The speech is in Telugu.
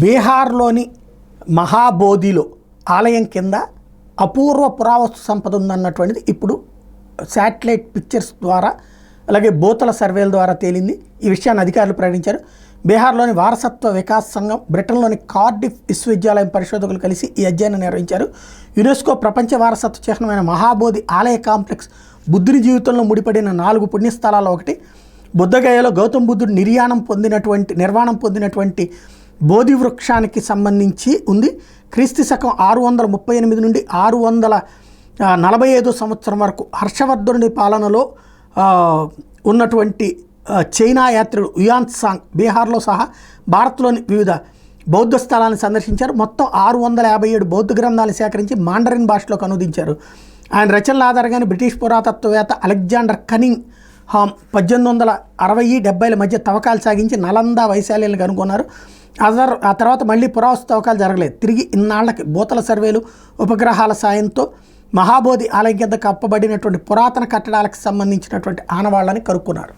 బీహార్లోని మహాబోధిలో ఆలయం కింద అపూర్వ పురావస్తు సంపద ఉందన్నటువంటిది ఇప్పుడు శాటిలైట్ పిక్చర్స్ ద్వారా అలాగే బోతల సర్వేల ద్వారా తేలింది. ఈ విషయాన్ని అధికారులు ప్రకటించారు. బీహార్లోని వారసత్వ వికాస్ సంఘం, బ్రిటన్లోని కార్డిఫ్ విశ్వవిద్యాలయం పరిశోధకులు కలిసి ఈ అధ్యయనం నిర్వహించారు. యునెస్కో ప్రపంచ వారసత్వ చిహ్నమైన మహాబోధి ఆలయ కాంప్లెక్స్ బుద్ధుని జీవితంలో ముడిపడిన 4 పుణ్యస్థలాల్లో ఒకటి. బుద్ధగయలో గౌతమ బుద్ధుడు నిర్వాణం పొందినటువంటి బోధి వృక్షానికి సంబంధించి ఉంది. క్రీస్తు శకం 638 నుండి 645 సంవత్సరం వరకు హర్షవర్ధనుడి పాలనలో ఉన్నటువంటి చైనా యాత్రికుడు యుయాన్సాంగ్ బీహార్లో సహా భారత్లోని వివిధ బౌద్ధ స్థలాలను సందర్శించారు. మొత్తం 657 బౌద్ధ గ్రంథాలను సేకరించి మాండరిన్ భాషలోకి అనువదించారు. ఆయన రచనల ఆధారంగానే బ్రిటిష్ పురాతత్వవేత్త అలెగ్జాండర్ కనింగ్ హామ్ 1860-70ల మధ్య తవ్వకాలు సాగించి నలంద వైశాల్యాలను కనుగొన్నారు. ఆ తర్వాత మళ్ళీ పురావస్తు తవ్వకాలు జరగలేదు. తిరిగి ఇన్నాళ్లకి బోతల సర్వేలు, ఉపగ్రహాల సాయంతో మహాబోధి ఆలయం కింద కప్పబడినటువంటి పురాతన కట్టడాలకు సంబంధించినటువంటి ఆనవాళ్ళని కనుక్కున్నారు.